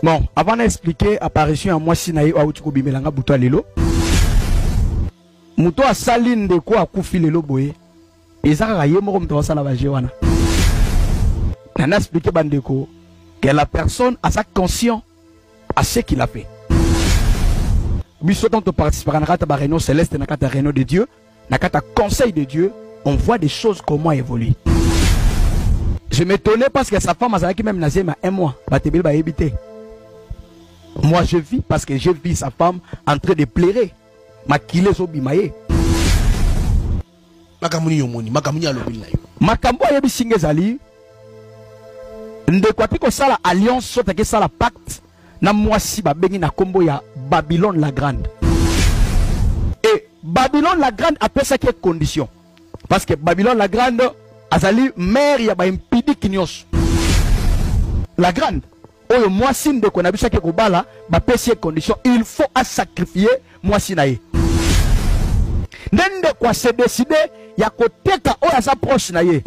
Bon, avant d'expliquer apparition à moi sinaï ou tu bimelanga buto lelo. Muto a saline de quoi a koufi lelo boye. Ezaka ye moko mto sala baje wana. Nana expliquer bandeko que la personne a sa conscience à ce qu'il a fait. Biso tant participer à la réunion céleste na kata réunion de Dieu, na kata conseil de Dieu, on voit des choses comment évoluer. Je m'étonnais parce que sa femme a qui même nazema un mois, batebel ba éviter. Moi je vis parce que j'ai vu sa femme en train de pleurer. Makile zo bimaye. Makamuni yomoni, makamuni alobili na yo. Makambo yebi singezali. Ndekwati ko sala alliance sota ke sala pacte na mwasi ba bengi na kombo ya Babylone la Grande. Et Babylone la Grande a pesa ke condition. Parce que Babylone la Grande azali mère ya ba impidi kinyos. La Grande oyo mwasi ndeko na biso ke kobala ba pesa condition, il faut à sacrifier mwasi na ye. Nende kwa se décider ya koteka oya sa proche na ye.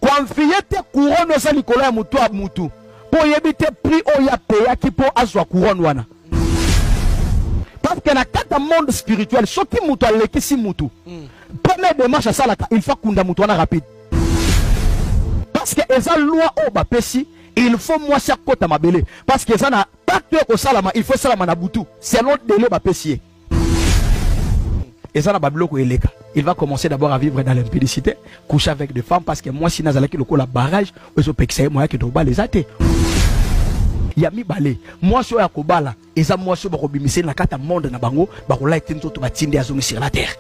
Confier te couronne sa likolo ya mutu a mutu. Po yebite prix oya peya ki po azwa couronne wana. Parce que na kata monde spirituel, soki mutu aleki si mutu. Première démarche à ça il faut kunda mutu wana rapide. Parce que eza loi o ba pesi, il faut moi sa kota mabele. Parce que ça na pacte ko salama, il faut salama na butu. C'est l'autre délai ba pesier. Et ça, il va commencer d'abord à vivre dans l'impudicité, coucher avec des femmes, parce que moi, si nazalaki le la barrage, je peux moi qui dois les athées. Yami balé, moi, je suis à Kobala, et ça, moi, je suis à Kobimisé, na kata monde na bango, barola et tinto to batinde azumi sur la terre.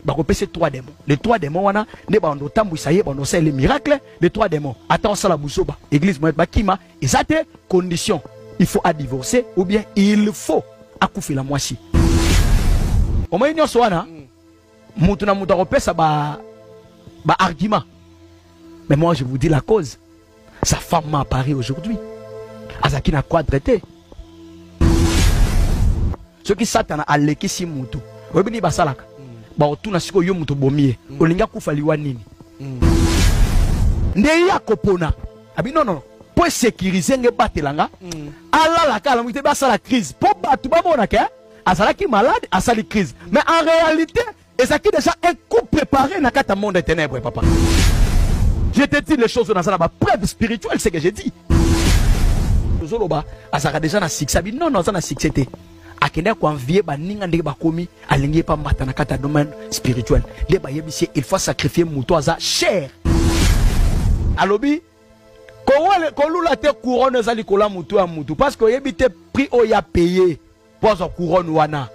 Bako ces trois démons. Les trois démons, wana, ne ba on tambu ça y est, on sait les miracles, les trois démons. Attends ça la bousoba, église moed bakima, et ça, condition. Il faut à divorcer, ou bien il faut accoucher la moitié. Au moins, nous sommes là. Argument. Mais moi, je vous dis la cause. Sa femme m'a apparu aujourd'hui. Azaki n'a quoi traité. Ce qui s'attend à l'équipe si moutou. Vous avez dit basalaka. Ba otuna siko yo muto bomie. Olinga kufaliwa nini. Ndeya kopona. Abi non non. Pour sécuriser nge batelanga. Allah la kala muté basa la crise. Pour batu ba mona ke. Azalaki malade, azali crise. Mais en réalité, Ezaki déjà un coup préparé dans le monde des ténèbres, papa. Je te dis les choses dans la preuve spirituelle, c'est ce que j'ai dit. Zoloba, azaka déjà na six, non non, ça na six c'était. Akende ko envier ba ninga ndé ba komi, alingi pa mata na kata domaine spirituel. Les ba yebisi, il faut sacrifier mouto aza cher. Alobi, ko lula te couronne zali kola mouto a mouto parce que yebite prix o ya payé. Pose couronne wana.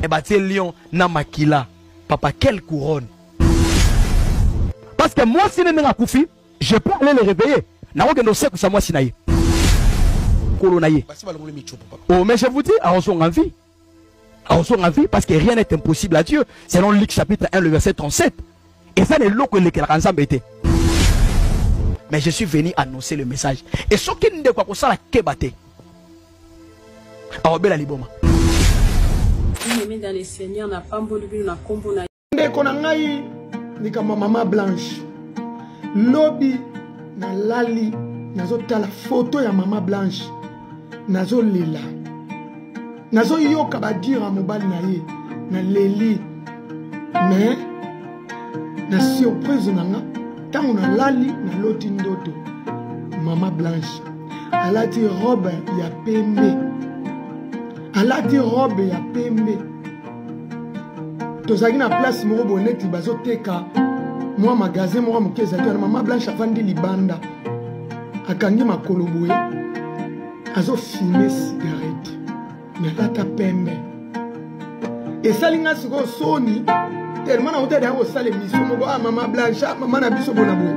Et bah t'es lion na makila. Papa, quelle couronne? Parce que moi si n'est pas koufi, je peux aller le réveiller. Na oge no seku sa moi sinaï. Kolonaïe. Oh mais je vous dis, arrosons en vie. Arrosons en vie parce que rien n'est impossible à Dieu. Selon Luc chapitre 1 le verset 37. Et ça n'est l'eau que les ensemble était. Mais je suis venu annoncer le message. Et ce qui ne quoi que ça la kebate. Arobela liboma. Aimé dans les seigneurs n'a pas mbolubi na kombo na. Ndeko na ngai ni kama mama Blanche. Lobi na lali nazo tala photo ya mama Blanche. Nazo lela. Nazo yoka ba dire mobali na ye na leli. Mais na surprise nanga tango na lali na loti ndoto. Mama Blanche alati robe ya pembe. Elle a dit robe ya pembe. Tozaki na place moko boneti bazoteka. Moi magasin moko mokeza ki na mama Blanche avandi libanda. Akangi makolo boye. Azo fumer cigarette. Na lata pembe. Et salinga siko soni. Tellement na hôtel ya osale mission moko mama Blanche, mama na biso bona boye.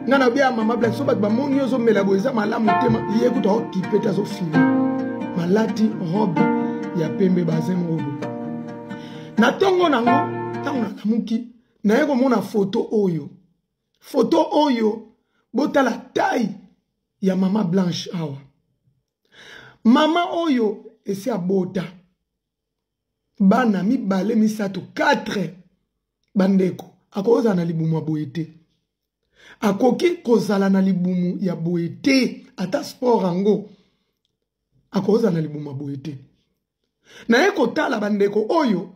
Ngana bia mama Blanche so bat ba moni yo zo mela boye za malamu tema. Ye kuta okipeta zo fumer. Malati robe ya pembe bazem robe. Na tongo nango, tango na kamuki, na yeko mona photo oyo. Photo oyo, bota la taille ya mama Blanche awa. Mama oyo, esi a bota. Bana mi bale mi sato 4 bandeko. Ako oza na libu mwa boete. akoki kozala na libumu ya boye te ata sport ango akozala na libumu ya boye te na ye kotala bandeko oyo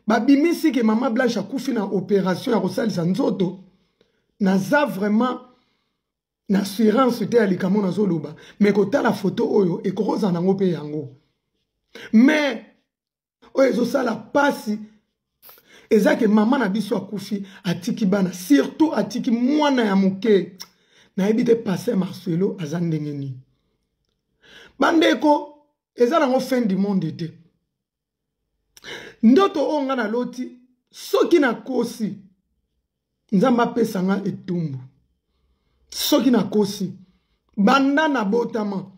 babimisi ke mama Blanche akufi na opération ya kosalisa nzoto naza vraiment na assurance te ya likambo nazoloba me kotala photo oyo ekokozala nango mpe yango me oyo ezosala pasi eza ke mama na biso akufi atiki bana surtout atiki mwana ya moke nayebi te Pasteur Marcelo aza ndenge nini bandeko eza nango fin du monde te ndoto oyo nga naloti soki nakosi nzambe apesanga etumbu soki nakosi banda na botama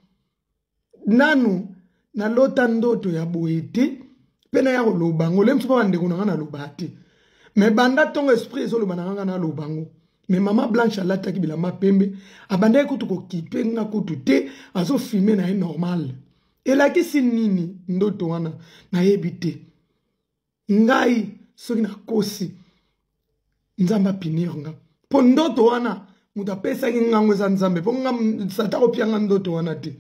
nanu nalota ndoto ya boye te mpe na ya koloba ngo lemso mpa bandeko na nga naloba te me banda ntongo esprit ezoloba na nga naloba ngo me mama Blanche alataki bilamba pembe abandaki kutu kokipe nga kutu te azofilme na ye normal elakisi nini ndoto wana nayebi te ngai soki nakosi nzambe apinir nga mpo ndoto wana mutu apesaki ngango eza nzambe mpo nga sata kopianga ndoto wana te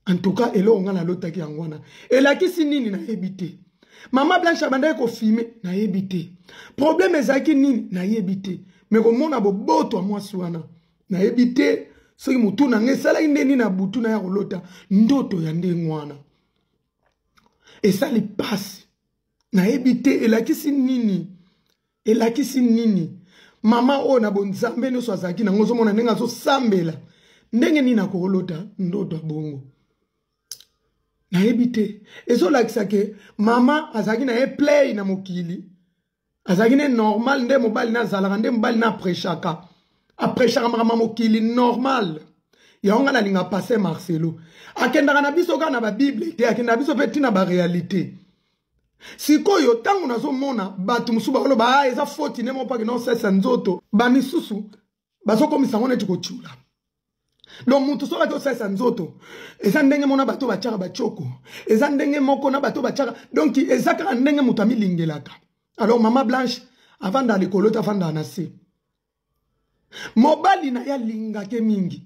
en tout cas eloko nga nalotaki yango wana elakisi nini nayebi te mama Blanche abandaki kofilme nayebi te problème ezalaki nini nayebi te me komona boboto ya mwasi wana nayebi te soki mutu na nga esalaki ndeni na butu na ya kolota ndoto ya ndenge wana esali pasi nayebi te elakisi nini mama oyo na bonzambe nyonso azalaki nango ozomona ndenge azosambela ndenge nini akolota ndoto ya bongo nayebi te ezolakisa ke mama azalaki na ye play na mokili azalaki ne normal nde mobali nazalaka nde mobali na aprechaka makambo mokili normal yango nga nalinga Pasteur Marcelo akendaka na biso kaka na babible te akendaka biso mpe ntina barealité sikoyo ntango nazomona bato mosusu bakoloba eza foti nde mopaki naosesa nzoto bamisusu bazokomisa ngo neti kotiula lo mutu soki ati osesa nzoto eza ndenge mona bato batiaka batioko eza ndenge moko na bato batiaka donc eza kaka ndenge moto amilingelaka alors mama Blanche avanda likolo te avanda na se mobali na ye alingake mingi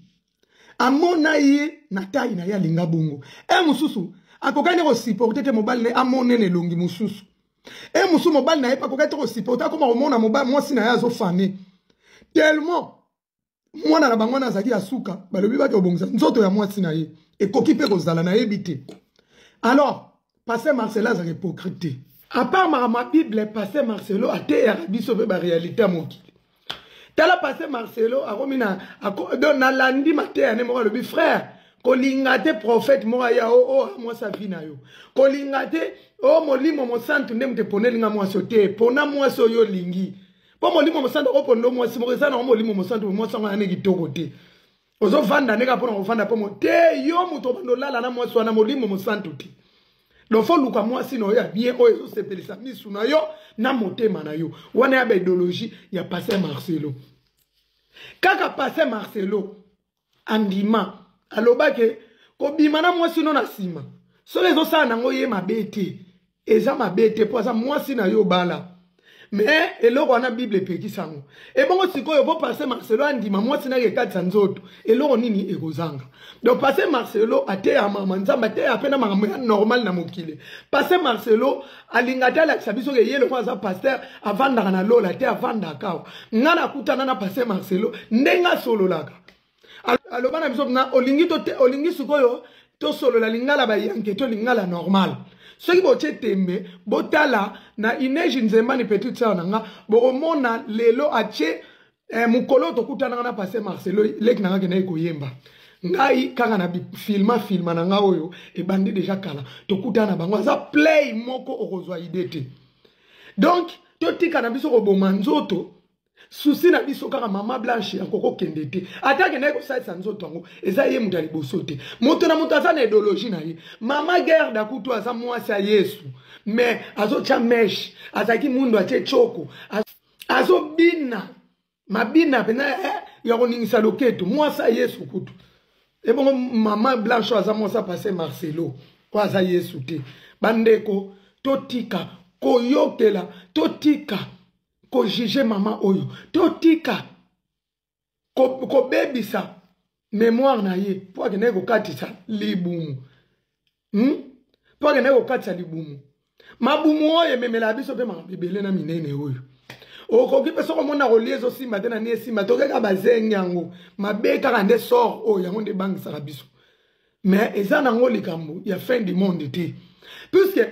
amona ye na tayi na ye alinga bongo mosusu akokani kosiporte te mobali na ye amonene elongi mosusu mosusu mobali na ye akokani te kosiporte akoma komona mobali mwasi na ye azofane tellement mwana na bango wana azalaki ya suka balobi baki obongisa nzoto ya mwasi na ye ekoki mpe kozala nayebi te alors Pasteur Marcelo azalaka hypocrite te à part ma Bible Pasteur Marcelo ateyaka biso mpe baréalité ya mokili tala Pasteur Marcelo akomi na landi mateya ne moko alobi frère kolinga te prophète moko ya mwasi avi na yo kolinga te molimo mosantu nde moto eponelinga mwasi te pona mwasi oyo olingi po molimo mosantu akoponda mwasi moko eza nango molimo mosantu mwasi yango ane kitoko te ozovanda ndeka mpona kovanda mpo te yo moto obanda olala na mwasi wana molimo mosantu te lofo luka mwasi na oyo ya bien oyo ezosepelisa misu na yo na motema na yo wana ya baidéologie ya Pasteur Marcelo kaka Pasteur Marcelo andima alobake kobima na mwasi no na nsima soki ezosala nango ye mabe te eza mabe te mpo aza mwasi na yo bala mais eloko wana Bible epekisa yango ebongo sikoyo po Pasteur Marcelo andima mwasi na ekatisa nzoto eloko nini ekozanga donc Pasteur Marcelo ateya mama nzambe ateya mpe na makambo ya normal na mokili Pasteur Marcelo alinga te alakisa biso ke ye loko aza pasteur avandaka na lola te avandaka awa nga nakutana na Pasteur Marcelo ndenge asololaka aloba na biso na olingi sikoyo tosolola lingala bayanke to lingala normal soki botie tembe botala na ineji nzembani petite sœur nanga bokomona lelo atie mukolo tokutanaka na Pasteur Marcelo leki nanga ke naye koyemba ngai kaka na filma nanga oyo ebandi deja kala tokutana na bango aza play moko okozwa ide te donc totika na biso koboma nzoto susi na biso kaka mama Blanche akoko kende te atake naye kosalisa nzoto yango eza ye mutu ya liboso te moto na moto aza na idéologie na ye mama guerre dakutu aza mwasi ya Yesu mais azotya meshe azalaki mundu atie tshoko azobina mabina pena ya koningisa loketo mwasi ya Yesu kutu ebongo mama Blanche aza mwasi ya Pasteur Marcelo oyo aza Yesu te bandeko totika koyokela totika ko juger mama oyo totika ko bebisa mémoire na ye po akende ko katisa libumu po akende ko katisa libumu mabumu oyo ememela biso pe mabebele na minene oyo okoki pe soko mona koliezo simba te na nie simba tokeka bazengi yango mabe kaka nde sort oyo yango nde bangisaka biso mais eza nango likambo ya fin du monde te puisque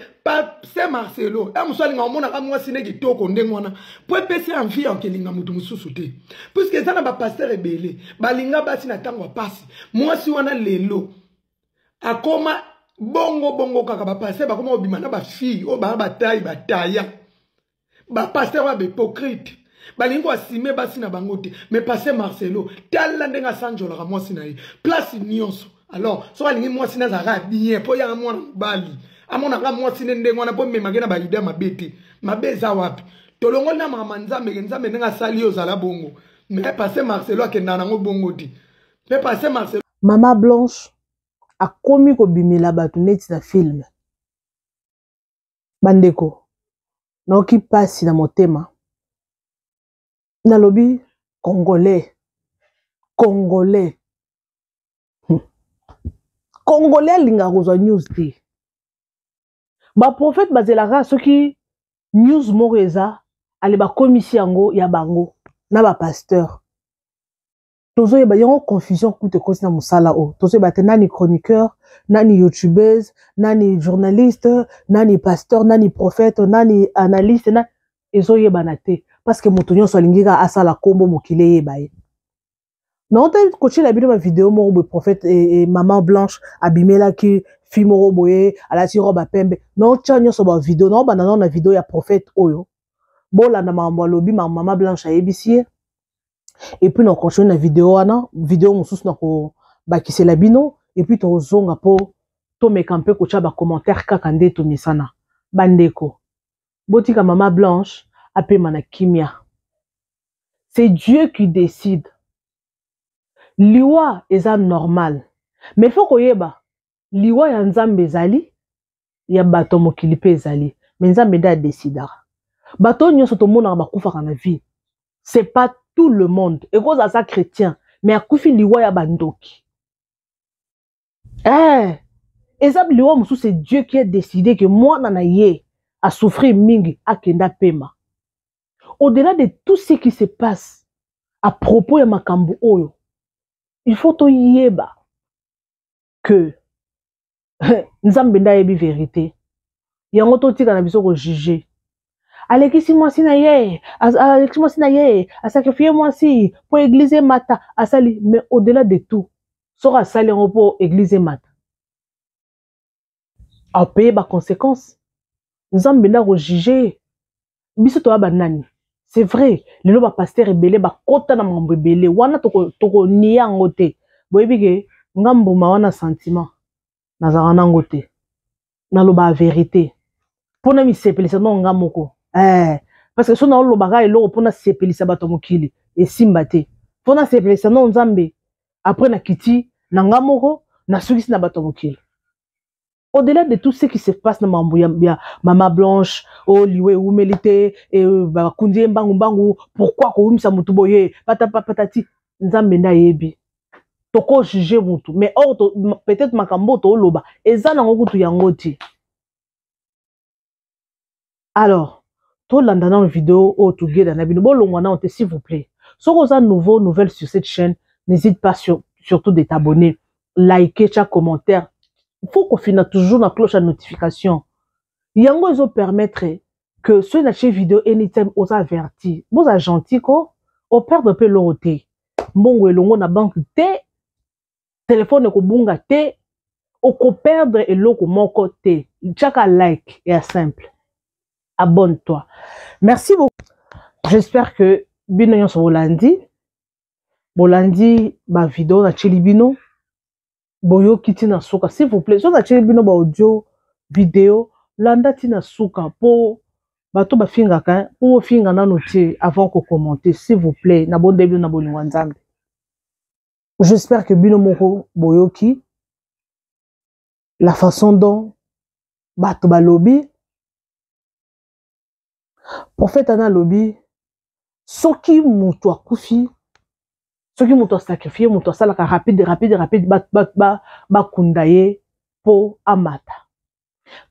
Saint Marcelo amusalinga omona ka mwasi ne kitoko ndenge wana po epesi envie ya kelinga mutu mususu te puisque eza na ba pasteur ebele balinga basi na tango pasi mwasi wana lelo akoma bongo kaka ba pasteur bakoma obima na ba fille o ba bataya ba pasteur ba hypocrite balingo asime basi na bango te mais pasteur Marcelo tala ndenga sanjola ka mwasi na ye place nyonso alors so balingi mwasi na zara bien po ya mwana bali amona ka mwasi ndenge wana po memake na ba idea mabete mabeza wapi tolongo na mama nzambe ndenga sali ozala bongo mais pasteur Marcelo akenda nango bongo ti mais pasteur Marcelo Mama Blanche a komi ko bimela batu neti na film bandeko naoki pasi na motema nalobi congolais linga kozwa news te ba prophète bazelaka soki news moko eza ale bakomisi yango ya bango na ba pasteur tozoyeba yango confusion kute kosi na mosala o tozoyeba te nani chroniqueur nani youtubeuse nani journaliste nani pasteur nani prophète nani analyste na ezoyebana te parce que moto nyonso alingi ka asala kombo mokili eyeba ye naota kotiela bino bavideo moko boye prophète et Maman Blanche abimelaki fi moko boye alati robe apembe naotia nyonso bavideo naobanda nao na video ya prophète oyo bolanda makambo alobi Maman Blanche ayebisi ye et puis on continue la vidéo mosusu na ko bakisela bino et puis tozonga po to mekampe ko tshaba commentaire kaka nde to misana bandeko botika Maman Blanche apema na kimia c'est Dieu qui décide liwa eza normal mais faut koyeba liwa ya nzambe ezali ya bato mokili pe ezali mais nzambe nde adecidaka bato nyonso tomonaka bakufaka na vie c'est pas tout le monde et cause à ça chrétien mais akufi liwa ya bandoki eza liwa musu c'est Dieu qui a décidé que moi na ye a souffrir mingi akenda pema au-delà de tout ce qui se passe à propos ya makambo oyo il faut to yeba que nzambe nda yebi vérité yango to tika na biso ko juger alekisi mwasi na ye asakrifie mwasi po église mata asali mais au-delà de tout soko asali yango po église mata apaye ba conséquences nzambe nda ko juger biso to ba nani c'est vrai lelo ba pasteur ebele ba kota na mambo ebele wana toko niya ngo te boyebi ke ngambo ma wana sentiment nazaka nango te naloba vérité pona mi sepelisa no ngamoko parce que so na olobaka eloko pona sepelisa bato mokili esimba te pona sepelisa no nzambe après na kiti na ngamoko na sukisi na bato mokili au-delà de tout ce qui se passe na mambo ya Maman Blanche o liwe umelite et bakundi mbangu pourquoi ko umisa mutu boye patati nzambe nda yebi toko juger mutu mais peut-être makambo to loba eza nango kutu yango ti alors to landa na vidéo o together na bino bolongwa na onte s'il vous plaît soko za nouvelle sur cette chaîne n'hésite pas surtout de t'abonner liker chaque commentaire. Il faut qu'on finisse toujours la cloche à notification. Yango ils ont permettre que ceux qui vidéo anytime aux avertis. Vous êtes gentil quoi? On perd un peu l'autorité. Bon elongo na banque te, téléphone ko bunga te, o ko perdre eloko moko te. Chaka like et simple. Abonne-toi. Merci beaucoup. J'espère que bino yon so bolandi ba vidéo na chilibino. Boyo kitina suka s'il vous plaît so na chilibino ba audio vidéo landa tina suka po bato ba finga ka po finga na noter avant ko commenter s'il vous plaît na bon début na bolingo nzambe. J'espère que bino moko boyoki la façon dont bato ba lobby prophète ana lobby soki mutu akufi Ce qui m'a sacrifié, m'a salaka rapide, ba kundaye po amata.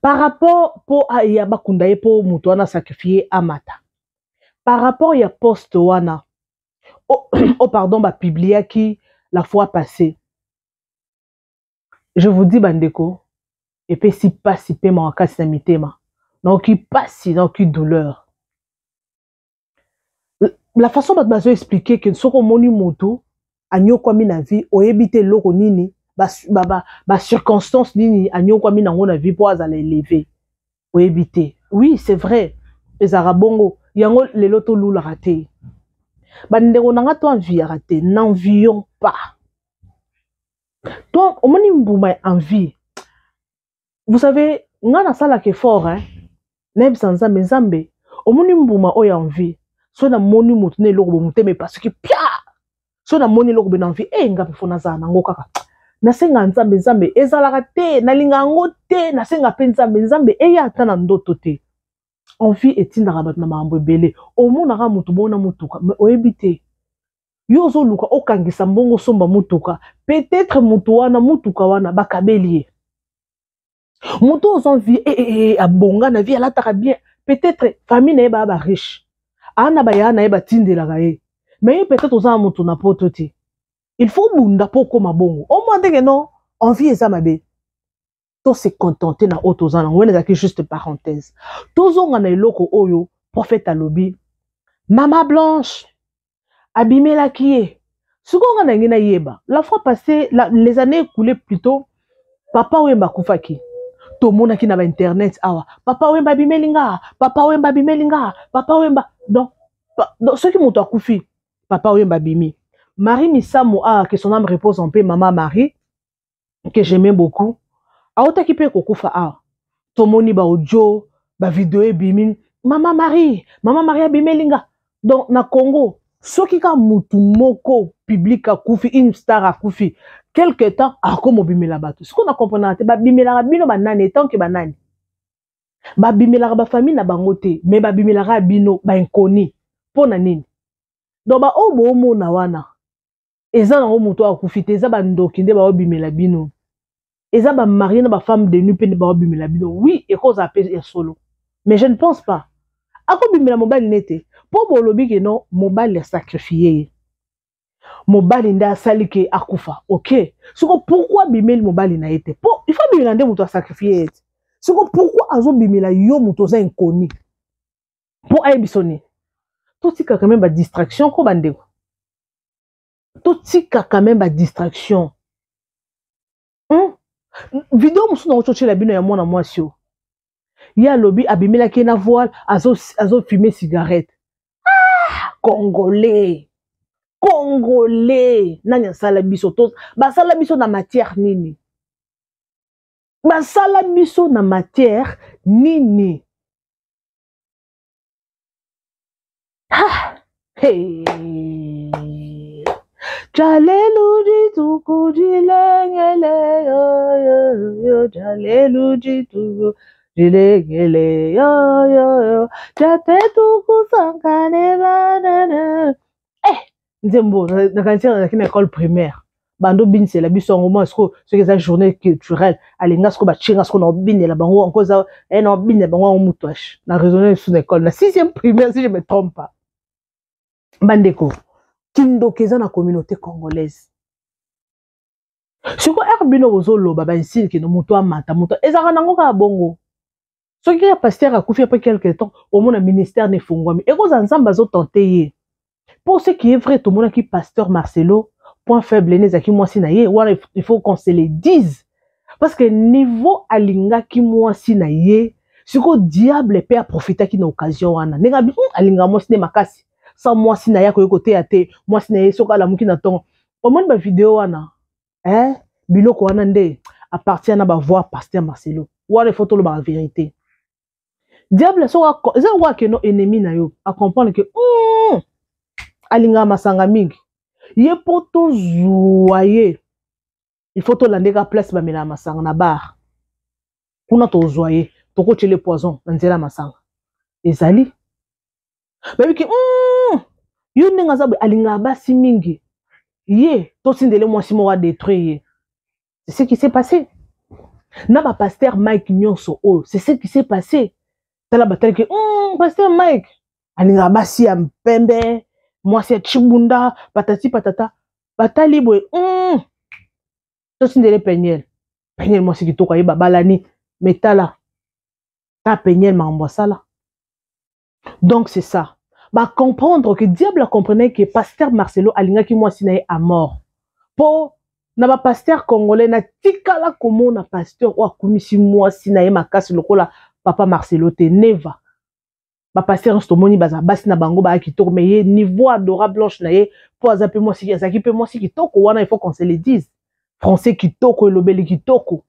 Par rapport po ya ba kundaye po muto na sacrifié amata. Par rapport ya poste wana, pardon, ba publié qui la fois passée. Je vous dis bandeko, et puis si pas si paiement en cas samitema, donc qui passe donc qui douleur. La façon dont je expliquer que ce qu'on moni moto agno kwa mi na vie o ebité loko nini ba circonstance nini agno kwa mi na ngona vie pour azala élever o ebité. Oui, c'est vrai. Les arabongo yango le loto lula raté. Bandeko nanga to envie raté, n'envions pas. Donc au moni mbuma envie. Vous savez, ngana sala ke fort hein. Neb sanza mezambe. Au moni mbuma o ya envie. So na moni mutu ne loko muteme parce que pia so na moni loko benanvi ngapi fona za nango kaka na senga nzambe ezalaka te na linga ngo te na senga pe nzambe eya ata na ndoto te envie etindaka bato na mambo ebele omonaka mutu bona mutuka oyebi te yo ozoluka okangisa mbongo somba mutuka peut-être mutu wana mutuka wana bakabeli ye mutu ozo envie abonga na vie alataka bien peut-être famille na ye ba riche ana ba ya na ye batindelaka ye. Mais peut-être aux hommes na pototi. Il faut bunda poko mabongo. Au moins que non, envie eza mabe. To se contenter na autos en ngwene zaki juste parenthèse. Tozo ngana eloko oyo prophète alobi. Mama Blanche abimé la kié. Suko ngana ngina yeba. La fois passée, les années écoulées plutôt, papa wemba kufaki. To mona ki na ba internet awa. Papa wemba bimelinga, papa wemba bimelinga, papa wemba. Donc ce qui m'ont akufi. Papa Wemba Bimi. Marie Misamo que son âme repose en paix, maman Marie, que j'aimais beaucoup. Aota qui peut kokufa Tomoni ba audio, ba vidéo Bimi. Maman Marie Bimelinga. Donc na Congo, ce qui ka mutu moko public a kufi, une star a kufi. Quelque temps, comme Bimela bato. Ce qu'on a compris, ba Bimela bino banane tant que banane. Ba Bimela ba famille na bangote, mais ba Bimela bino ba inconnu. Pona nini. Donc ba obo mona wana eza na muto akufite eza ba ndoki nde ba obimela bino eza ba marié na ba femme de nuit pe ba obimela bino oui et cause appelle ya solo mais je ne pense pas akobimela mobali nete po bolobi ke non mobali a sacrifié mobali nda sali ke akufa OK siko pourquoi bimeli mobali na ete po il faut bimela nde muto a sacrifié siko pourquoi azo bimela yo muto za inconnu po aibisoni. Tout ça quand même ba distraction ko bandeko. Tout ça quand même ba distraction. Vidéo musu na ochoche la bino ya mwana mwasi yo. Ya lobi abimela ke na voile azo fumer cigarette. Congolais. Nanya sala biso to ba sala biso na matière nini? Ba sala biso na matière nini? Hey, Jalelu tuku jilengele yo Jalelu tuku jilengele yo Jate tuku sankane banana. Nzembo na kantia na kina école primaire. Bando bin c'est la biso ngoma ce que ça journée culturelle alinga ce ko ba chinga ce ko no bin la bango encore ça no bin la bango mutwash na raisonner sous école na 6e primaire si je me trompe pas. Bandeko, kindo keza na communauté congolaise. Siko erbino ozolo baba insine ke no muto amata muto ezaka nango ka bongo. Ce qui est pasteur a koufi après quelque temps au monde ministère ne fungwami. Et cause ensemble bazo tenter. Pour ce qui est vrai tout monde qui pasteur Marcelo point faible les aki moi sinaye il faut qu'on se le dise parce que niveau alinga ki moi sinaye siko diable peut profiter qui na occasion wana. Nenga bi alinga moi sine makasi. Sans moi si na ya ko côté ate moi si na yeso kala muki na ton au moins ba vidéo wana biloko wana nde appartient na ba voix pasteur Marcelo ou les photos ba vérité diable so za wa ke no ennemi na yo a comprendre que alinga masanga mingi ye poto zoyer il faut to landeka place ba mena masanga na bar kuna to zoyer to ko tchele poison na nzela masanga ezali baby ki yo ninga zabu alinga basi mingi Yé, to sindele moi si moi détruire. C'est ce qui s'est passé. Na ba pasteur Mike Nyonso, oh, c'est ce qui s'est passé. Tala batale que, pasteur Mike, alinga basi ya mpembe, moi c'est chibunda, patati patata, batali boy, to sindele penyel. Penyel moi c'est qui toka yeba balani, metala. Ta penyel ma sala. Donc c'est ça. Bah comprendre que diable comprenait que pasteur Marcelo alinga ki moi sinaye à mort. Pour na ba pasteur congolais na tikala komo na pasteur wa kumisi moi sinaye makasi lokola papa Marcelo te neva. Ba pasteur stomoni baza basi na bango ba kitoko mais ye niveau adorable blanche na ye pour azape moi si azaki pe moi si kitoko wana il faut qu'on se le dise. Français kitoko et lobeli kitoko.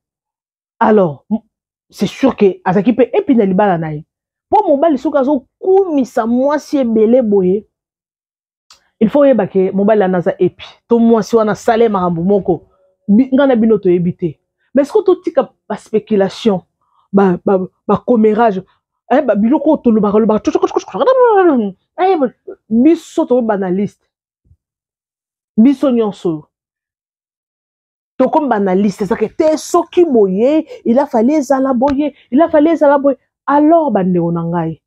Alors c'est sûr que azaki pe epina libala na ye. Pour mobile soka zo kumisa moi si ebele boye. Il faut yeba ke mobile anaza epi. To moi si wana sale marambo moko. Ngana bino to ebité. Mais est-ce que to tika ba spéculation, ba commérage, ba biloko to lo ba biso to banaliste. Biso nyonso. To comme banaliste, ça que te soki boye, il a fallu ezala boye, il a fallu ezala boye. Alors bande onangai.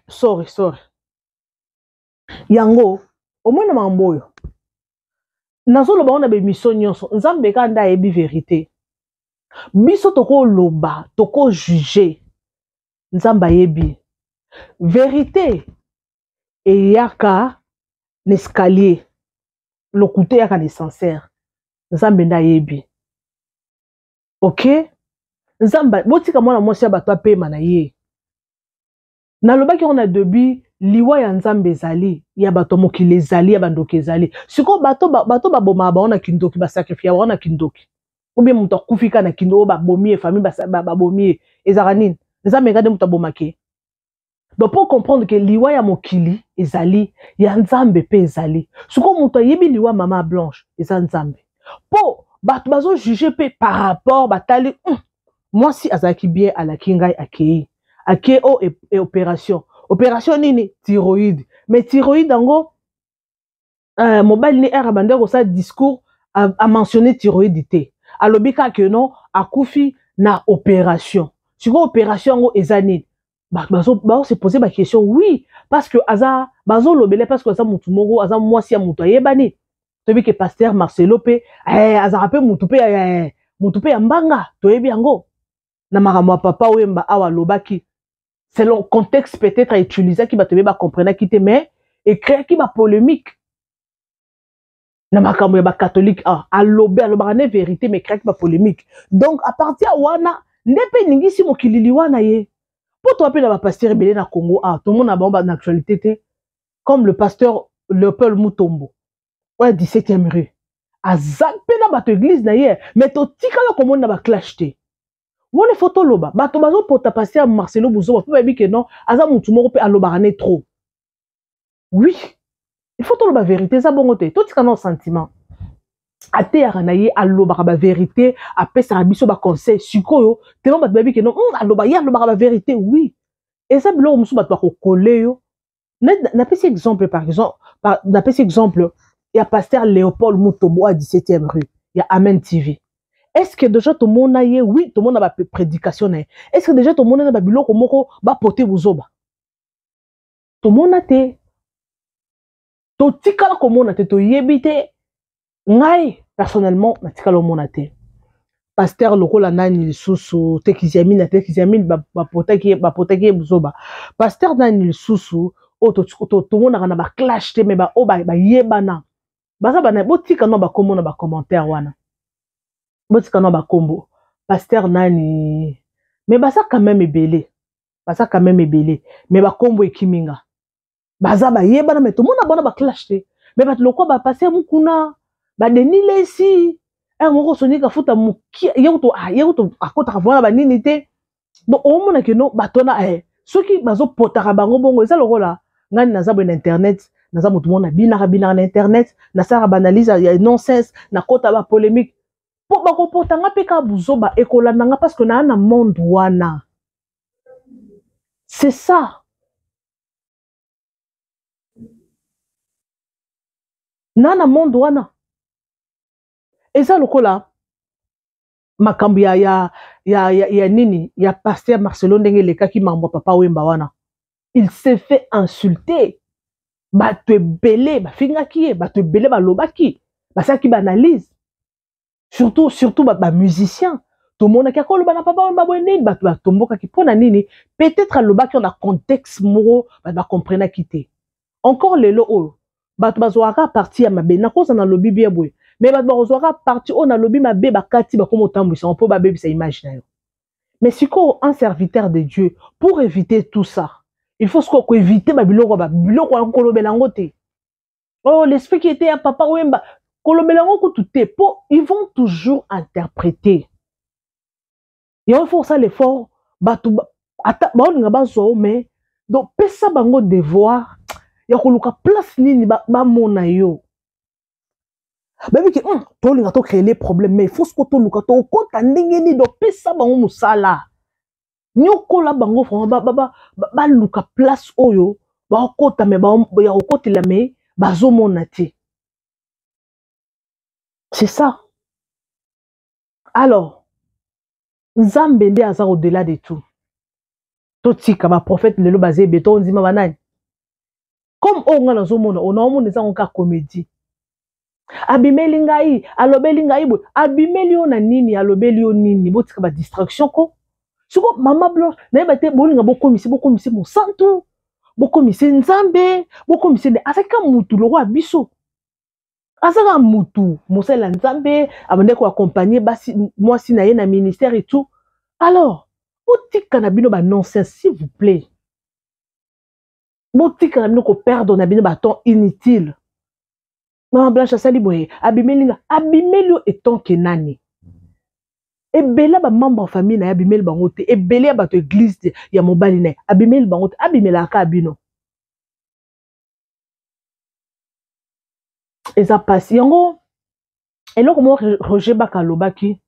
Sorry. Yango, au moins na mamboyo. Nazo loba on a be mission nyonso, nzambe ka nda ebi vérité. Biso toko loba, toko juger. Nzamba yebi. Vérité et yaka l'escalier. Le côté yaka ne sincère. Nzambe nda yebi. OK? Nzamba, botika mwana mwasi ya bato apema na ye. Na loba ki on a debi liwa ya nzambe ezali ya bato mokili ezali ya bandoki ezali. Siko bato baboma ba ona kindoki ba sacrifier ona kindoki. Ou bien muto kufika na kindo ba bomie famille ba bomie ezaka nini? Nzambe ngade muto bomake. Donc pour comprendre que liwa ya mokili ezali ya nzambe pe ezali. Siko muto yebi liwa mama blanche eza nzambe. Po bato bazo juger pe par rapport batali moi si azaki bien à la kingai akei. Akei o et opération. Opération nini thyroïde. Mais thyroïde dango mobile ni era bandeko sa discours a mentionné thyroïde té. Alobika que non akufi na opération. Si ko opération ngo ezanini. Bazo se poser ma question oui parce que aza bazo lobele parce que aza mutu moko aza mwasi ya mutu ayebani. Tobi que pasteur Marcelo pe aza rappel mutu pe ya mbanga toyebi yango. Na makamwa papa wemba awa lobaki. C'est le contexte peut-être à utiliser qui va te bien comprendre qui te mais et créer qui va polémique. Na makambo ya catholique à l'obé vérité mais créer qui va polémique. Donc à partir wana ndepe ningi si mokilili wana ye. Pour toi appeler la pasteur belé na Congo tout le monde a bon dans l'actualité comme le pasteur Léopold Mutombo. Ouais 17e rue. Azalpe na bato église na ye mais to tika yo comme on na ba clash te. Wone photo loba bato bazo pota passer à Marcelo Bouzo pe bi que non aza mutu moko pe alobarane trop. Oui, il faut to loba vérité ça bongote to tika non sentiment. Ate ya ranaye alobara ba vérité apé sa biso ba conseil sikoyo tellement bato bi que non aloba ya alobara ba vérité oui. Et ça bilo musu bato ko coller yo. Na pesi exemple par exemple na pesi exemple il y a pasteur Léopold Mutombo à 17e rue, il y a Amen TV. Est-ce que déjà tout le monde a eu, oui, tout le monde a une prédication. Est-ce que déjà tout le monde a eu biloko moko ba poter buzoba? Tout le monde a été. Tout tikala comme on a été, tout yebite. Ngai, personnellement, na tikala comme on a été. Pasteur loko la nani susu, tekizamine ba poter buzoba. Pasteur nani susu, oh tout le monde a ba clash te, mais ba yebana. Baza bana, bo tika no ba komo na ba commentaire wana. Botika no ba kombo pasteur nani mais basa quand même ebelé mais ba kombo ekiminga baza ba yebana mais tout monde bona ba clash te mais ba lokwa ba passer mukuna ba denile si moko sonika futa muki yeto akota vona ba nini te donc au mona que non batona soki bazo potaka bango bongo eza lokola ngani naza bo na internet naza mutu mona binaka na internet na sara banalise ya nonsense na kota ba polémique. Pour ba kopotanga pe ka buzoba ekolandanga parce que na na monde wana. C'est ça. Nana monde wana. Et ça lokola makambu ya nini ya pasteur Marcelo ndenge leka ki mambo papa Wemba wana. Il s'est fait insulter. Ba te belé, ba finga ki, ba te belé ba lobaki. Ba ça qui banalise. Surtout ba musicien. Tout le monde qui a kolba na papa Wemba boné ba tomboka ki pona nini. Peut-être lobaki on a contexte moro ba comprendre kité. Encore lelo o ba bazwaka parti ya mabe na koza na lobi bien boy. Mais ba bazwaka parti on a lobi mabe ba kati ba komo tambwisa on peut ba bébé sa image na yo. Mais si ko un serviteur de Dieu pour éviter tout ça, il faut qu'on éviter biloko kolobelango te. Oh, l'esprit qui était à papa Wemba, kolobelango ko tout po, ils vont toujours interpréter. Il faut ça l'effort, mais donc pesa bango devoir, ya koluka place nini ba mona yo. Baby ki to linga to créer les problèmes, mais il faut ce que to luka to ko tandenge ni do pesa bango musala. Nyoko la bango ba luka place oyo ba kota me ba ya okoti la me bazo monati. C'est ça. Alors Nzambe nde aza au-delà de tout. Totika ba prophète lelo basé beton ndima banani. Comme on a zo mona on a mona za onka comédie. Abimeli ngai, alobeli ngai bo, abimeli ona nini, alobeli yo nini, botika ba distraction ko. Siko mama blanche na yebate bolinga boko misi mo santu boko misi nzambe boko misi de asaka mutu lo wa biso asaka mutu mosela nzambe abande ko accompagner basi moi si na ye na ministère et tout. Alors botika na bino ba nonsense s'il vous plaît, botika na bino ko perdre na bino ba temps inutile. Mama blanche asali boye abimelinga abimelio etant que nani. Et bela ba membre en famille na abimel bangote et bela ba to église ya mobali na abimel bangote abimela ka abino. Et ça passe yango eloko mo Roger Bakalobaki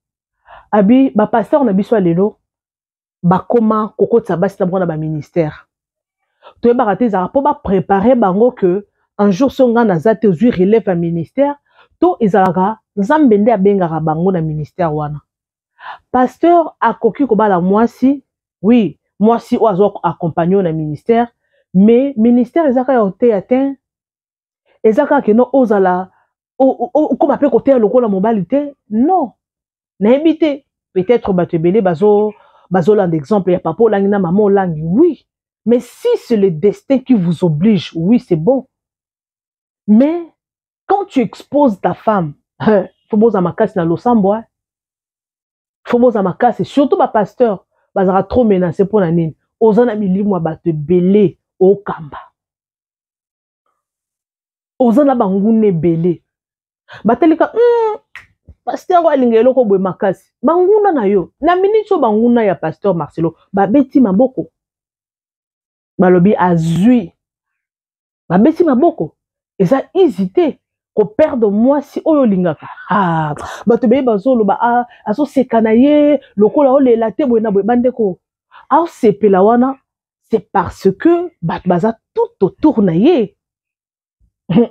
abi ba pasteur na biso lelo ba koma kokotsa basi na bona ba ministère. To ba raté za po ba préparer bango que un jour songa na zate ozui relève un ministère to ezalaka Nzambe nde abengaka bango na ministère wana. Pasteur a koki kobala mwasi, oui, mwasi oazo accompagner na ministère, mais ministère ezaka ya ote atteint, ezaka ke no ozala comme appelle côté lokola mobile te, non. Na ebité, peut-être batebele bazo land exemple ya papa langi na maman langi, oui. Mais si c'est le destin qui vous oblige, oui, c'est bon. Mais quand tu exposes ta femme, faut boza makasi na losambo, faut boza makasi, surtout ba pasteur, bazara trop menacé pour la nini. Ozana milimo ba te belé au kamba. Ozana bangune belé. Batelika pasteur wa lingelo ko bwe makasi. Banguna na yo. Na minute banguna ya pasteur Marcelo, ba beti maboko. Balobi azui. Ba beti maboko. Eza hésité ko perdre moi si oyo lingaka. Ah, bato be bazolo ba aso sekanaye lokola o lela te boyena boy bandeko. Ah sepela wana, c'est parce que baza tout autour na ye.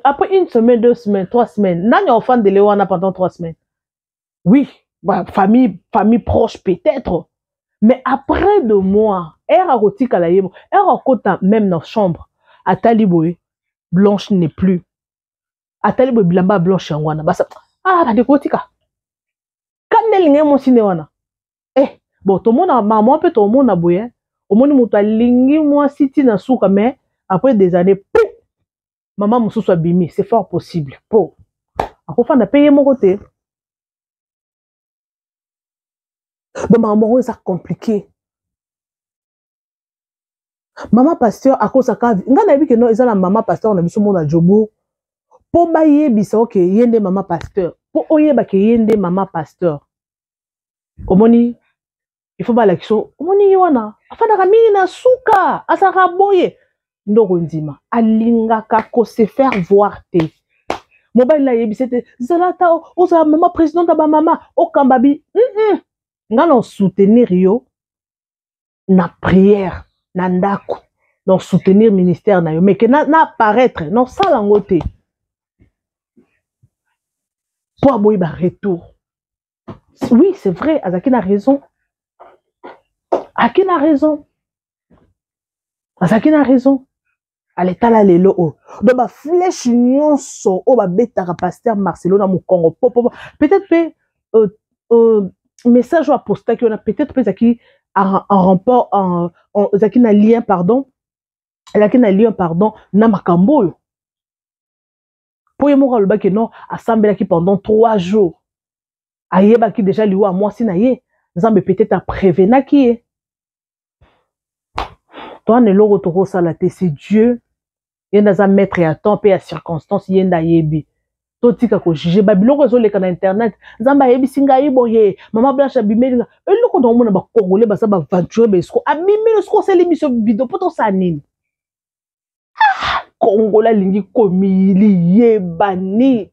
Après une semaine, 2 semaines, 3 semaines, nani enfant de Léwana pendant 3 semaines. Oui, bah, famille proche peut-être. Mais après 2 mois, elle a roti kalayemo, elle a kota même dans chambre. Ataliboé, blanche n'est plus. Ataliboé bilamba blanche en wana. Basa, bah de kotika. Kanel nge mon cinéwana. Eh, bon, tout le monde a maman peut tout le monde a boué. Au monde mouta lingi moi siti na souka mais après des années, pouf, maman moussou soit bimi, c'est fort possible. Po. Ako fa na payer mon côté. Donc maman c'est compliqué. Maman pasteur à cause ka nga na bi que non ezala maman pasteur na biso mona jobo. Po ba yebisa ke yende maman pasteur. Po oyeba ke yende maman pasteur. Omoni il faut pas l'action. Omoni wana afana kamini na suka asaka boye. Ndoko ndima alingaka ko se faire voir te. Mobile la yebisete zalata oza maman présidente ba maman okambabi. Nga non soutenir yo na prière na ndako non soutenir ministère na yo mais que na apparaître non ça langote pour aboyer ba retour. Oui, c'est vrai, Azaki a raison. Azaki a raison. Azaki a raison. Allez, tala lelo o. Donc ba flèche nyonso o ba beta pasteur Marcelo na mu Congo. Peut-être message à poster qui on a peut-être Zaki en rapport en Zaki na lien pardon. Zaki na lien pardon na makambo. Pour yemo le que non assemblée qui pendant 3 jours. Ayeba qui déjà liwa moi si na ye. Nzambe peut-être à prévenir qui est. Toi ne lo retour ça la c'est Dieu. Yenda za mettre à temps et à circonstance yenda yebi. Totika ko juger babiloko ezoleka na internet. Nzamba yebi singa yiboye. Mama Blanche abimeli. Eloko na mona ba congolais ba sa ba aventure besko. Abimeli sko c'est l'émission vidéo poto sa nini. Congolais lingi komili yebani.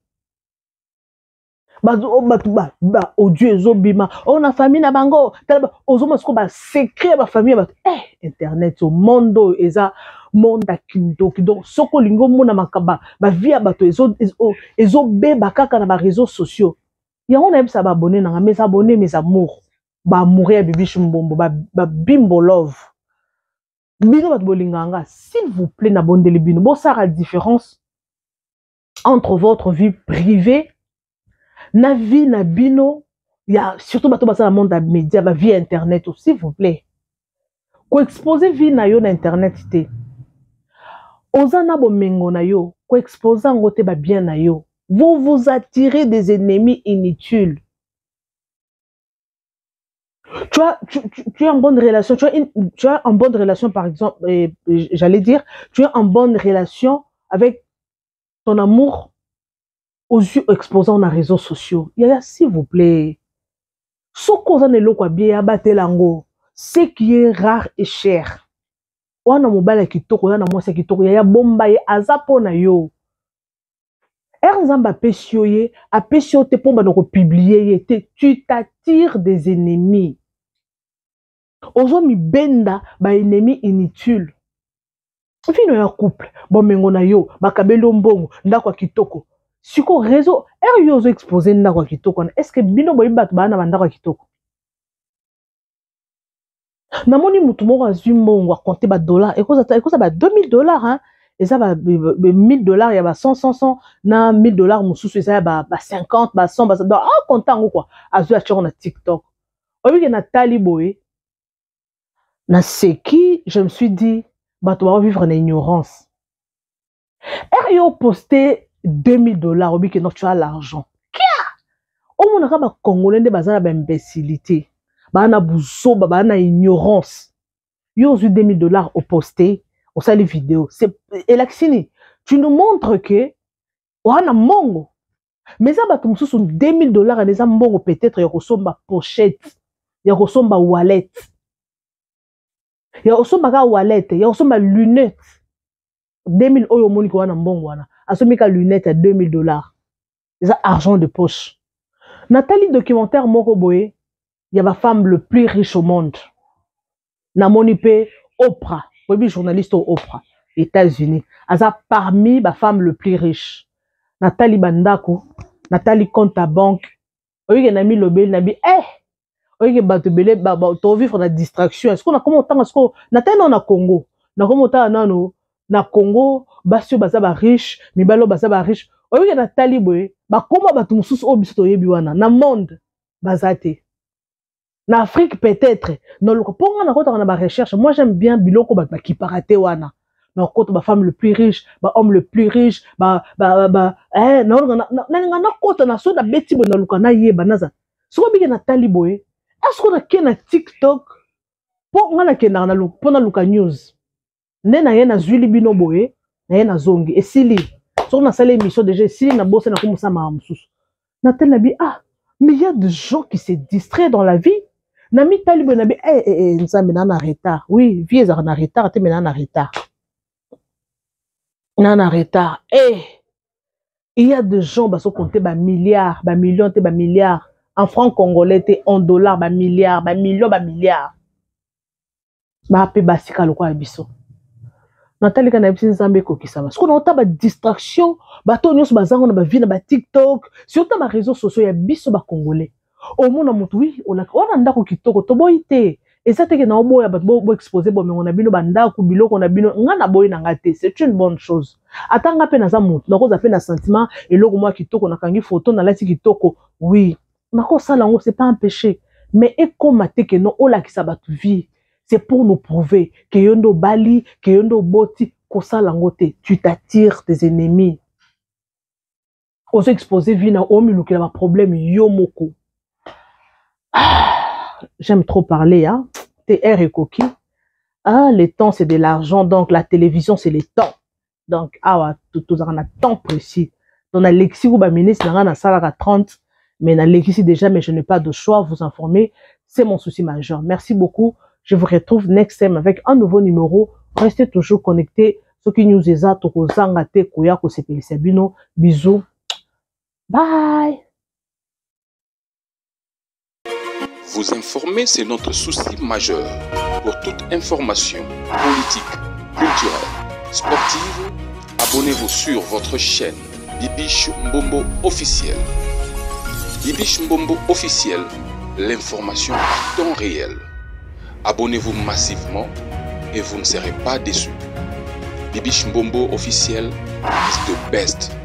Bazo ba audio ezobima. On a famille na bango. Ozoma sko ba secret ba famille ba internet au monde eza monde akindoki donc soko lingo mona makaba ba via bato ezo beba kaka na ba réseaux sociaux yango na yebisa ba abonné na mes abonnés mes amours ba amourir bibi chimbombo ba bimbo love bino bato bolinganga s'il vous plaît na bondeli bino bo sara différence entre votre vie privée na vie na bino ya surtout bato basa na monde da média ba vie internet s'il vous plaît ko exposer vie na yo na internet té Ozana bomengo na yo, ko exposer ngote ba bien na yo. Vous vous attirez des ennemis inutiles. Tu es en bonne relation, tu es en bonne relation par exemple, j'allais dire, tu es en bonne relation avec ton amour aux yeux exposant dans les réseaux sociaux. Yaya, s'il vous plaît. Soko zane lo kwa bien abatelango. Ce qui est rare et cher. Wana mobile kitoko na mwasi kitoko ya bomba ye azapo na yo Nzamba pesio ye apesio te pomba no ko publier ye te tu t'attires des ennemis ozo mi benda ba ennemis inutiles fino ya couple bomengo na yo bakabelo mbongo ndako kitoko siko réseau yo ozo exposer ndako kitoko est-ce que bino boyiba bana bandako kitoko namoni mutu moko azwi mbongo a compter ba dollars ekoza ba $2000 hein eza ba $1000 ya ba 100 na $1000 mususu eza ba 50 ba 100 ba donc compter ngo quoi azwi achoko na TikTok obi na tali boye na seki je me suis dit bato ba vivre na ignorance yo poster $2000 obi que non tu as l'argent kia o mona ka ba congolais nde bazana ba imbécilité bana buso bana ignorance yo aux $2000 au posté au sali vidéo c'est elaxini tu nous montres que wana mongo mais ça ba tumususu $2000 les mbongo peut-être ya kosomba pochette ya kosomba wallet ya kosomba ka wallet ya kosomba lunette 2000 oyo moni ko wana mbongo wana asomika lunette à $2000 ça argent de poche Nathalie documentaire moko boye il y a la femme le plus riche au monde. Namoni pe Oprah, oui journaliste au Oprah, États-Unis. Aza parmi la femme le plus riche. Nathalie Bandako, Nathalie compte à banque. Oui, il a mis le bel nabi. Oui, il a belé to vivre la distraction. Est-ce qu'on a comment autant est-ce qu'on Nathalie on a Congo. Na comment autant na Congo, basio baza ba riche, mibalo baza ba riche. Oui, Nathalie boy, ba comment ba tumususu obisto yebi wana na monde bazate. Na Afrique peut-être non pour on a ba recherche moi j'aime bien biloko ba qui paraté wana na côté ba femme le plus riche ba homme le plus riche non na côté na so da beti bo na luka na yeba naza so bi na taliboé est-ce qu'on a kena TikTok pour on a kena na luka pona luka news nena ye na zwili bino boé na ye na zongi et sili so na sala émission déjà sili na bosse na comme ça ma mususu na tena bi mais il y a des gens qui se distraient dans la vie. Nami talibo nabi nzambe na na retard. Oui, vie za na retard te mena na retard. Na retard. Il y a des gens qui sont comptés ba milliards, ba millions te ba milliards en francs congolais te en dollars ba milliards, ba millions ba milliards. Ba pe basika lokwa biso. Nathalie kana yebisi nzambe kokisama. Parce qu'on a ba distraction, bato nyos bazango na ba vie na ba TikTok, sur ta ba réseaux sociaux ya biso ba congolais. Au monde mutu oui, on a ndako kitoko to boyite. Et ça te que na obo ya ba bo exposer bo mengo na bino banda ku biloko na bino ngana boy na ngate, c'est une bonne chose. Atanga pe na za mutu, na ko za pe na sentiment et loko moi kitoko na kangi photo na lati kitoko. Oui, na ko sala ngo c'est pas un péché, mais et comme te que non ola ki sa ba tu vie. C'est pour nous prouver que yondo bali, que yondo boti, kosa langote, tu t'attires tes ennemis. Ose exposer vina omi luki la problème yomoko. J'aime trop parler, hein. TR et coquille. Ah, le temps c'est de l'argent, donc la télévision c'est le temps. Donc, ah, tout on a temps précis. Donc, Alexis ou ministre, on a salaire à 30, mais Alexis déjà, mais je n'ai pas de choix, vous informer. C'est mon souci majeur. Merci beaucoup. Je vous retrouve next time avec un nouveau numéro. Restez toujours connectés. Ce qui nous est à bisous. Bye. Vous informer, c'est notre souci majeur. Pour toute information politique, culturelle, sportive, abonnez-vous sur votre chaîne Bibiche Mbombo officiel. Bibiche Mbombo officiel, l'information à temps réel. Abonnez-vous massivement et vous ne serez pas déçus. Bibiche Mbombo officiel is the best.